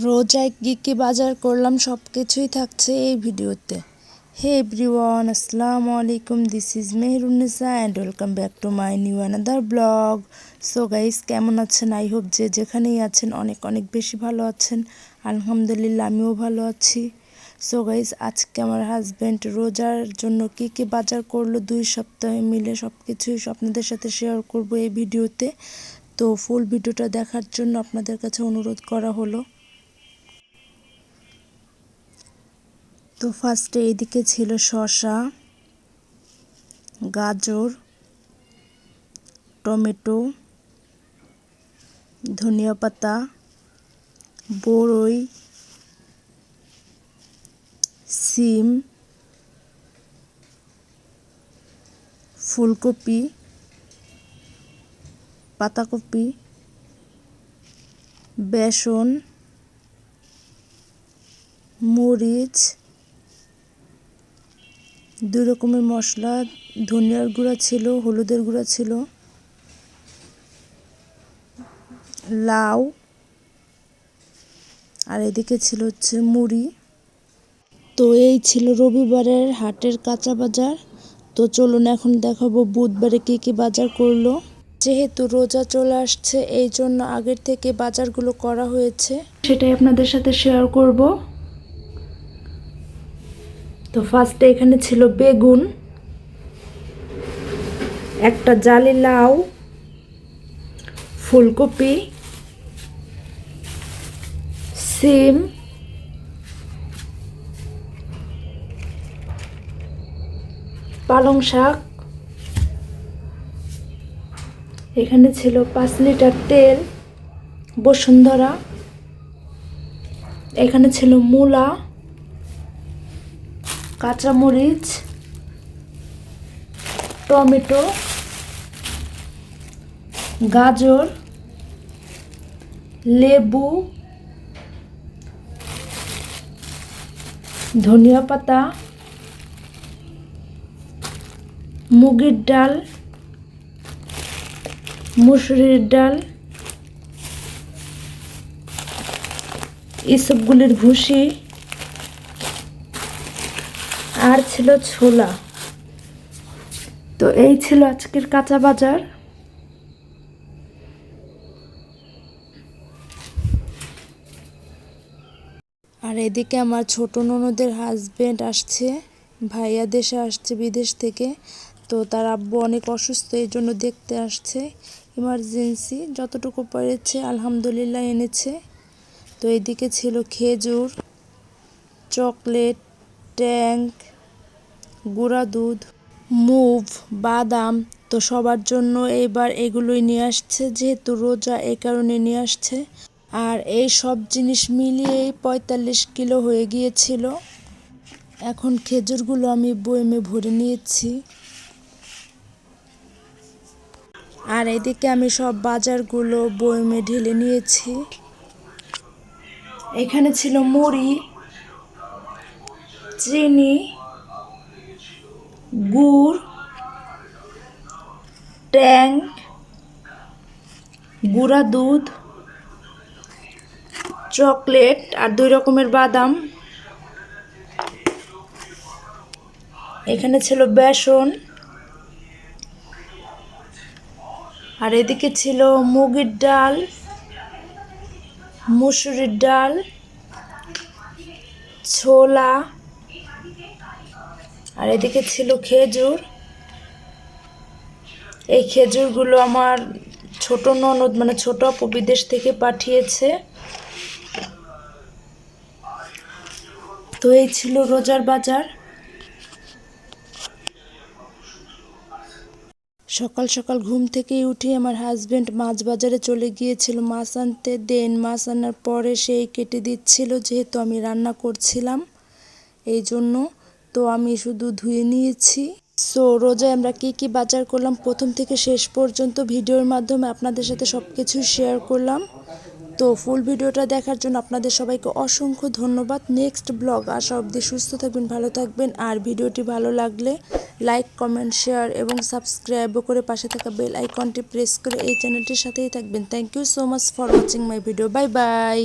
রোজায় কি কি বাজার করলাম সব কিছুই থাকছে এই ভিডিওতে। হে এভরিওয়ান, আসসালামু আলাইকুম, this is Mehrunnisa and welcome back to my new another blog. So guys, কেমন আছেন? আই হোপ যে যেখানেই আছেন অনেক অনেক বেশি ভালো আছেন। আলহামদুলিল্লাহ, আমিও ভালো আছি। সো গাইস, আজকে আমার হাজব্যান্ড রোজার জন্য কি কি বাজার করলো 2 সপ্তাহে মিলে সব কিছুই আপনাদের সাথে শেয়ার করব এই ভিডিওতে। তো ফুল ভিডিওটা দেখার জন্য আপনাদের কাছে অনুরোধ করা হলো। তো ফার্স্টে এদিকে ছিল শসা, গাজর, টমেটো, ধনিয়া পাতা, বড়ই, সিম, ফুলকপি, পাতাকপি, বেসন, মরিচ, 2 রকমের মশলা, ধনিয়ার গুঁড়া ছিল, হলুদের গুঁড়া ছিল, লাউ, আর এদিকে ছিল হচ্ছে মুড়ি। তো এই ছিল রবিবারের হাটের কাঁচা বাজার। তো চলুন এখন দেখাবো বুধবারে কি কি বাজার করলো। যেহেতু রোজা চলে আসছে, এই জন্য আগের থেকে বাজারগুলো করা হয়েছে, সেটাই আপনাদের সাথে শেয়ার করব। তো ফার্স্টে এখানে ছিল বেগুন, একটা জালি লাউ, ফুলকপি, সিম, পালং শাক, এখানে ছিল 5 লিটার তেল বসুন্ধরা, এখানে ছিল মূলা, কাঁচামরিচ, টমেটো, গাজর, লেবু, ধনিয়া পাতা, মুগের ডাল, মসুরের ডাল, এসবগুলির ভুসি, আর ছিল ছোলা। তো এই ছিল আজকের কাঁচা বাজার। আর এদিকে আমার ছোট ননদের হাজবেন্ড আসছে, ভাইয়া দেশে আসছে বিদেশ থেকে। তো তার আব্বু অনেক অসুস্থ, এই জন্য দেখতে আসছে। ইমার্জেন্সি যতটুকু পেরেছে আলহামদুলিল্লাহ এনেছে। তো এদিকে ছিল খেজুর, চকলেট, ট্যাঙ্ক, গুঁড়া দুধ, মুভ, বাদাম। তো সবার জন্য এবার এগুলোই নিয়ে আসছে, যেহেতু রোজা এই কারণে নিয়ে আসছে। আর এই সব জিনিস মিলিয়েই 45 কিলো হয়ে গিয়েছিল। এখন খেজুরগুলো আমি বয়মে ভরে নিয়েছি। আর এদিকে আমি সব বাজারগুলো বয়মে ঢেলে নিয়েছি। এখানে ছিল মুড়ি, চিনি, গুড়, ট্যাঙ্ক, গুঁড়া দুধ, চকলেট, আর 2 রকমের বাদাম। এখানে ছিল বেসন, আর এদিকে ছিল মুগের ডাল, মসুরির ডাল, ছোলা, আর এদিকে ছিল খেজুর। এই খেজুরগুলো আমার ছোট ননদ মানে ছোট আপু বিদেশ থেকে পাঠিয়েছে। তো এই ছিল রোজার বাজার। সকাল সকাল ঘুম থেকেই উঠে আমার হাজবেন্ড মাছ বাজারে চলে গিয়েছিল মাছ আনতে। মাছ আনার পরে সেই কেটে দিচ্ছিল, যেহেতু আমি রান্না করছিলাম এই জন্য। তো আমি শুধু ধুয়ে নিয়েছি। সো রোজায় আমরা কি কি বাজার করলাম প্রথম থেকে শেষ পর্যন্ত ভিডিওর মাধ্যমে আপনাদের সাথে সব কিছু শেয়ার করলাম। তো ফুল ভিডিওটা দেখার জন্য আপনাদের সবাইকে অসংখ্য ধন্যবাদ। নেক্সট ব্লগ আসা অবধি সুস্থ থাকবেন, ভালো থাকবেন। আর ভিডিওটি ভালো লাগলে লাইক, কমেন্ট, শেয়ার এবং সাবস্ক্রাইবও করে পাশে থাকা বেল আইকনটি প্রেস করে এই চ্যানেলটির সাথেই থাকবেন। Thank you so much for watching my video. Bye by.